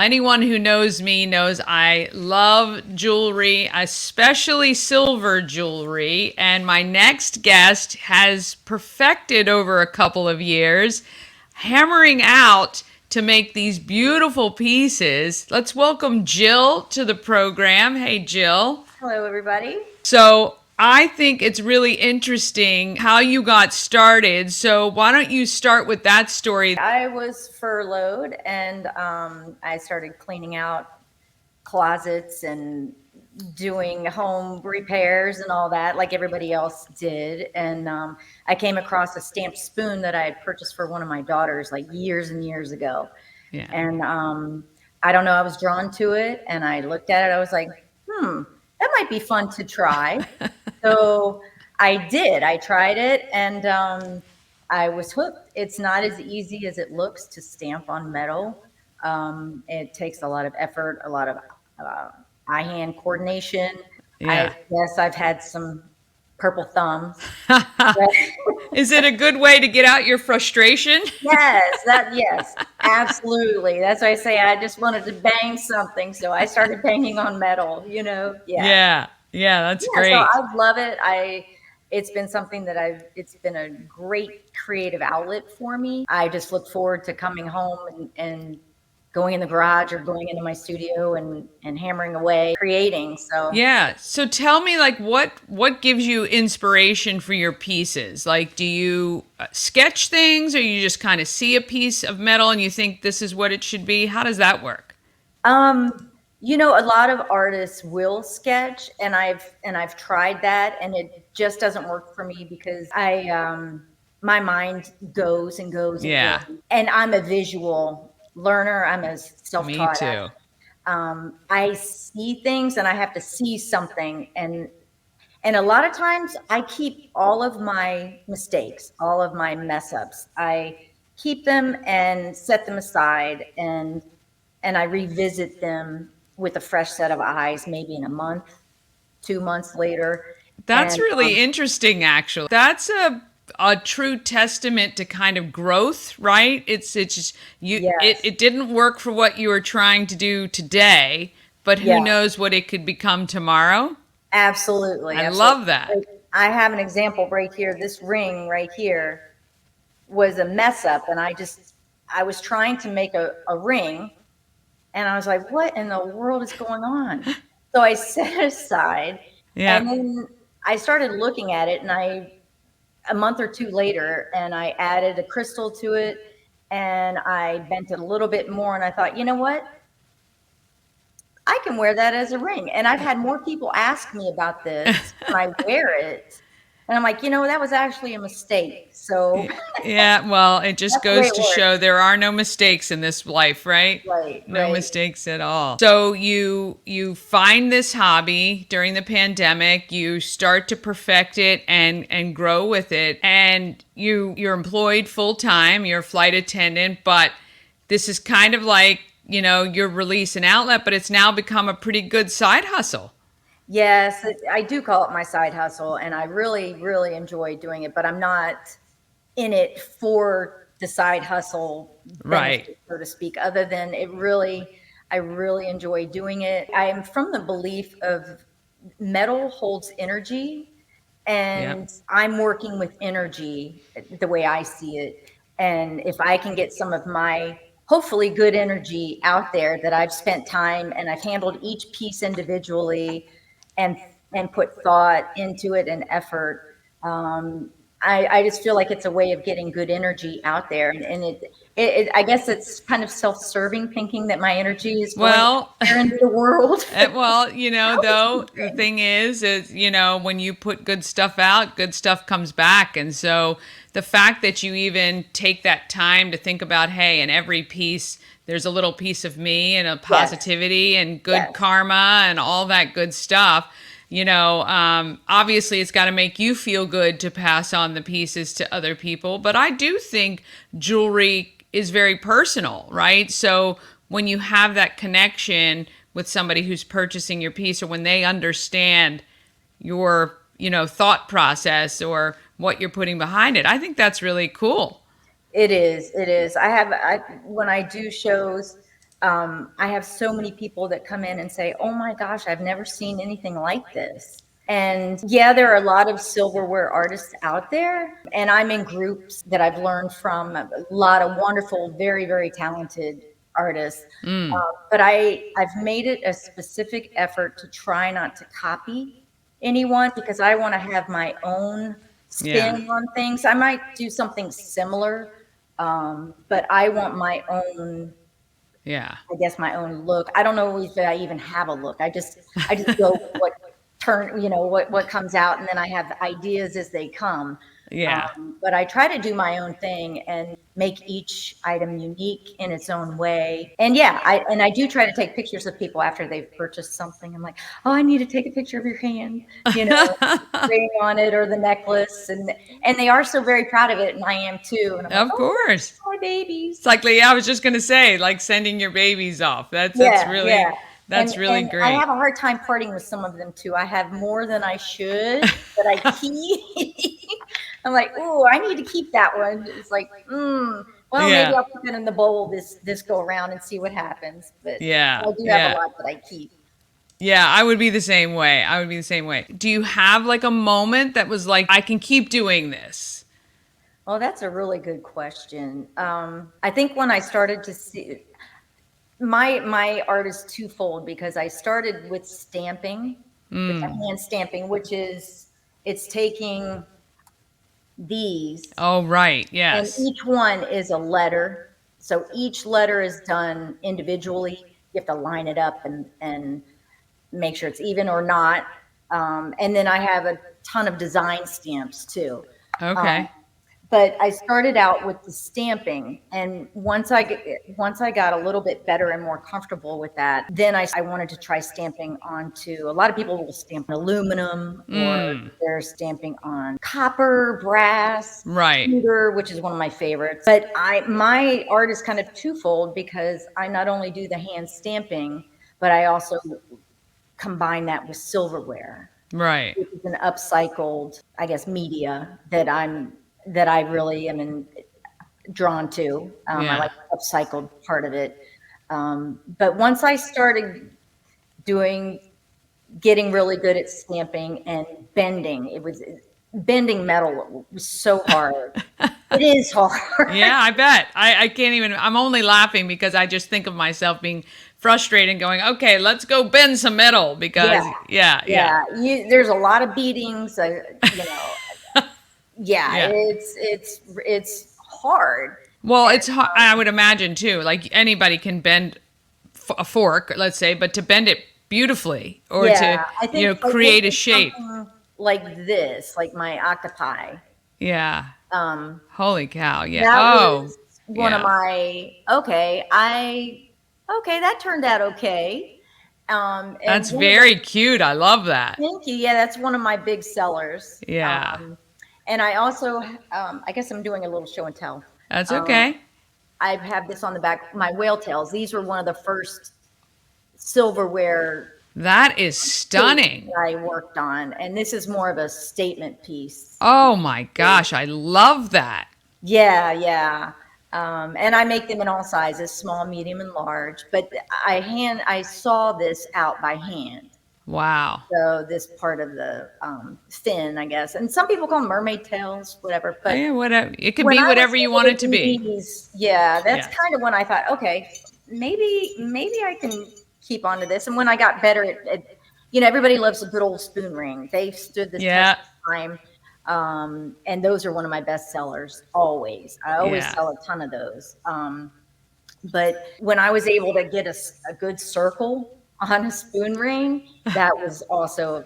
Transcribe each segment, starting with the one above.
Anyone who knows me knows I love jewelry, especially silver jewelry. And my next guest has perfected over a couple of years, hammering out to make these beautiful pieces. Let's welcome Jill to the program. Hey, Jill. Hello, everybody. So I think it's really interesting how you got started. So why don't you start with that story? I was furloughed and I started cleaning out closets and doing home repairs and all that, like everybody else did. And I came across a stamped spoon that I had purchased for one of my daughters like years and years ago. Yeah. And I don't know, I was drawn to it and I looked at it. I was like, that might be fun to try. So I did. I tried it and I was hooked. It's not as easy as it looks to stamp on metal. It takes a lot of effort, a lot of uh, eye-hand coordination. Yeah. I've had some purple thumbs. But Is it a good way to get out your frustration? yes, absolutely. That's why I say I just wanted to bang something, so I started banging on metal. Yeah. Yeah. Yeah, that's Yeah, so great. I love it. It's been something that it's been a great creative outlet for me. I just look forward to coming home and going in the garage or going into my studio and hammering away, creating. So, Yeah. So tell me, like, what gives you inspiration for your pieces? Like, do you sketch things, or you just kind of see a piece of metal and you think this is what it should be? How does that work? a lot of artists will sketch and I've tried that and it just doesn't work for me because my mind goes and goes and goes. Yeah. And I'm a visual learner. I'm a Me self-taught. too. I see things and I have to see something and a lot of times I keep all of my mistakes, all of my mess ups. I keep them and set them aside and I revisit them with a fresh set of eyes, maybe in a month, 2 months later. That's And really interesting, actually. That's a true testament to kind of growth, right? It's just yes, it didn't work for what you were trying to do today, but who yeah, knows what it could become tomorrow? absolutely, I absolutely. love that. Like, I have an example right here. This ring right here was a mess up, and I was trying to make a ring, and I was like, what in the world is going on? So I set it aside, Yeah. and then I started looking at it, and a month or two later, and I added a crystal to it, and I bent it a little bit more, and I thought, you know what? I can wear that as a ring. And I've had more people ask me about this when I wear it. And I'm like, that was actually a mistake. So Yeah, well, it just that's the way goes it to works. show there are no mistakes in this life, right? Right, No right. mistakes at all. So you find this hobby during the pandemic, you start to perfect it and grow with it, and you're employed full time, you're a flight attendant, but this is kind of like, your release and outlet, but it's now become a pretty good side hustle. Yes, I do call it my side hustle, and I really, really enjoy doing it, but I'm not in it for the side hustle Right. benefit, so to speak, other than I really enjoy doing it. I am from the belief of metal holds energy Yep. and I'm working with energy the way I see it. And if I can get some of my hopefully good energy out there that I've spent time and I've handled each piece individually and put thought into it and effort, I just feel like it's a way of getting good energy out there. And I guess it's kind of self-serving thinking that my energy is going out Well, there into the world. well, How though, the interesting. thing is, when you put good stuff out, good stuff comes back. And so the fact that you even take that time to think about, hey, in every piece, there's a little piece of me and a Yes, positivity and good yes. karma and all that good stuff. Obviously, it's got to make you feel good to pass on the pieces to other people. But I do think jewelry is very personal, right? So when you have that connection with somebody who's purchasing your piece, or when they understand your, thought process or what you're putting behind it, I think that's really cool. It is. It is. When I do shows, I have so many people that come in and say, "Oh my gosh, I've never seen anything like this." And yeah, there are a lot of silverware artists out there, and I'm in groups that I've learned from a lot of wonderful, very, very talented artists. Mm, But I've made it a specific effort to try not to copy anyone because I want to have my own spin yeah. on things. I might do something similar, but I want my own, Yeah. I guess, my own look. I don't know if I even have a look. I just go with what what comes out, and then I have ideas as they come. Yeah. But I try to do my own thing and make each item unique in its own way. And yeah, I do try to take pictures of people after they've purchased something. I'm like, oh, I need to take a picture of your hand, you know, ring on it or the necklace, and they are so very proud of it, and I am too. And I'm like, Of oh, course. my babies. It's like, yeah, I was just gonna say, like sending your babies off. That's Yeah, yeah. really And that's really and I great. have a hard time parting with some of them too. I have more than I should that I keep. I'm like, "Ooh, I need to keep that one." It's like, well, maybe Yeah. I'll put it in the bowl this go around and see what happens." But Yeah. I do have a Yeah. lot that I keep. Yeah, I would be the same way. I would be the same way. Do you have like a moment that was like, I can keep doing this? Oh, that's a really good question. I think when I started to see my art is twofold because I started with stamping, with the Mm. hand stamping, which is it's taking these, Oh, right. and Yes. each one is a letter. So each letter is done individually. You have to line it up and make sure it's even or not. And then I have a ton of design stamps too. Um, Okay. but I started out with the stamping, and once I got a little bit better and more comfortable with that, then I wanted to try stamping onto. A lot of people will stamp on aluminum, or Mm. they're stamping on copper, brass, Right. pewter, which is one of my favorites. But my art is kind of twofold because I not only do the hand stamping, but I also combine that with silverware, Right. which is an upcycled, I guess, media that I really am drawn to. I Yeah. like the upcycled part of it. But once I started doing, getting really good at stamping and bending, bending metal was so hard. It is hard. Yeah, I bet. I can't even, I'm only laughing because I just think of myself being frustrated and going, okay, let's go bend some metal Yeah, because, yeah, yeah, yeah. There's a lot of beatings. You know, yeah. yeah. It's hard. Well, it's hard, I would imagine too. Like anybody can bend a fork, let's say, but to bend it beautifully or Yeah, to, I think create a it's shape. something like this, like my octopi. Yeah. Um, Holy cow. Yeah. that Oh, was one of yeah. my okay, that turned out okay. And That's one of the very cute. I love that. Thank you. Yeah, that's one of my big sellers. Yeah. And I also, I guess I'm doing a little show and tell. That's Um, okay. I have this on the back, my whale tails. These were one of the first silverware That is shapes stunning. that I worked on, and this is more of a statement piece. Oh my gosh, I love that. Yeah, yeah. And I make them in all sizes, small, medium, and large. But I saw this out by hand. Wow. So this part of the fin, I guess, and some people call them mermaid tails, whatever. Oh, But yeah, whatever. It could when be I was whatever you able want to it to do be. these, yeah, that's Yeah. kind of when I thought, okay, maybe I can keep on to this. And when I got better everybody loves a good old spoon ring. They've stood the test Yeah. of time. And those are one of my best sellers always. I always Yeah. sell a ton of those. But when I was able to get a good circle on a spoon ring, that was also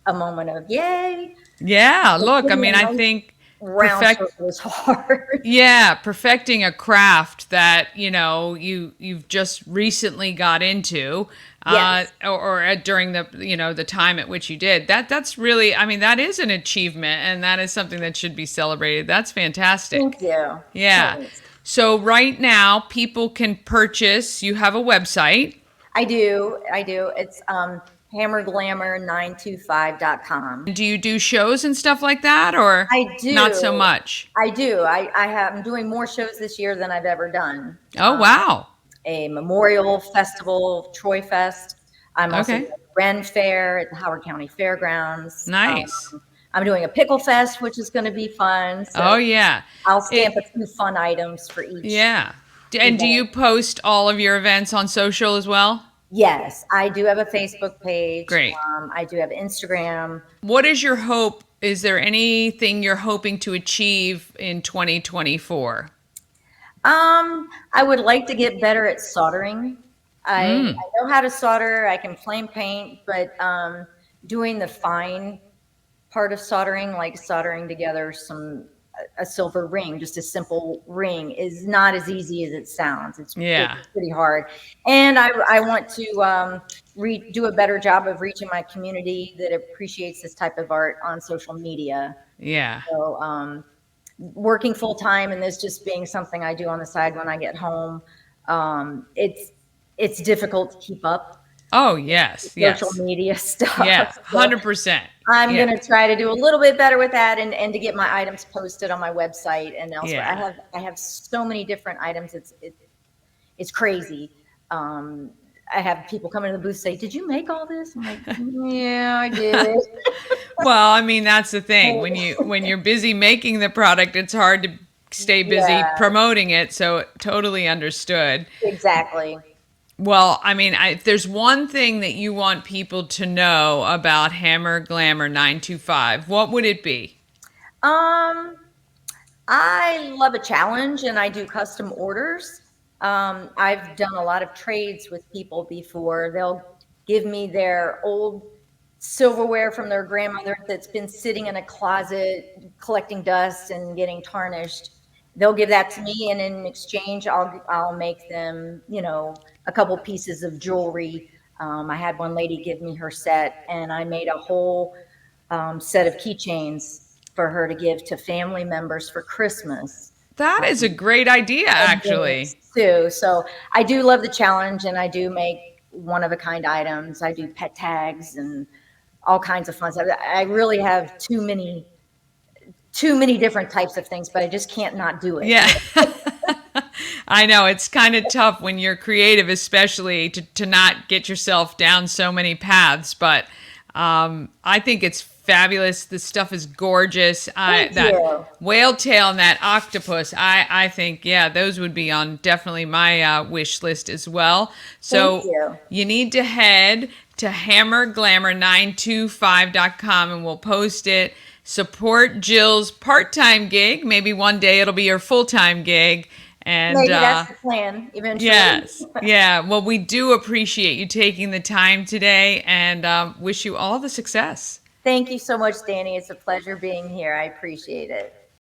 a moment of yay. Yeah. But Look, I getting mean, a I nice think round perfect circle is hard. yeah, perfecting a craft that, you've just recently got into Yes. or during the time at which you did. That's really, I mean, that is an achievement and that is something that should be celebrated. That's fantastic. Thank you. Yeah. Thanks. So right now people can purchase, you have a website. I do. I do. It's hammerglamour925.com. Do you do shows and stuff like that or I not so do. much? I do. I'm doing more shows this year than I've ever done. Oh, wow. a memorial festival, Troy Fest. I'm also doing Okay. a Ren Fair at the Howard County Fairgrounds. Nice. I'm doing a pickle fest, which is going to be fun. So Oh yeah. I'll stamp It a few fun items for each yeah. And do event. you post all of your events on social as well? Yes, I do have a Facebook page. Great. I do have Instagram. What is your hope? Is there anything you're hoping to achieve in 2024? I would like to get better at soldering. I know how to solder. I can flame paint, but doing the fine part of soldering, like soldering together a silver ring, just a simple ring, is not as easy as it sounds. It's Yeah. pretty hard, and I want to do a better job of reaching my community that appreciates this type of art on social media. Yeah. So working full time and this just being something I do on the side when I get home, it's difficult to keep up Oh, yes. social Yes. media Yeah. stuff. So 100%. I'm Yeah. going to try to do a little bit better with that and to get my items posted on my website and elsewhere. Yeah. I have so many different items. It's crazy. I have people come into the booth say, "Did you make all this?" I'm like, "Yeah, I did." Well, I mean, that's the thing. When you're busy making the product, it's hard to stay busy Yeah, promoting it. So totally understood. exactly. Well, I mean, if there's one thing that you want people to know about Hammer Glamour 925, what would it be? Um, I love a challenge and I do custom orders. I've done a lot of trades with people before. They'll give me their old silverware from their grandmother that's been sitting in a closet collecting dust and getting tarnished. They'll give that to me, and in exchange, I'll make them, a couple pieces of jewelry. I had one lady give me her set, and I made a whole set of keychains for her to give to family members for Christmas. That is a great idea, And actually. rings too. So I do love the challenge, and I do make one of a kind items. I do pet tags and all kinds of fun stuff. I really have too many different types of things, but I just can't not do it. Yeah. I know it's kind of tough when you're creative, especially to not get yourself down so many paths. But I think it's fabulous. The stuff is gorgeous. Thank That you. whale tail and that octopus, I think, yeah, those would be on definitely my wish list as well. So Thank you. you need to head to hammerglamour925.com and we'll post it. Support Jill's part-time gig. Maybe one day it'll be your full-time gig. And Maybe that's the plan eventually. yes, yeah. Well, we do appreciate you taking the time today and wish you all the success. Thank you so much, Danny. It's a pleasure being here. I appreciate it.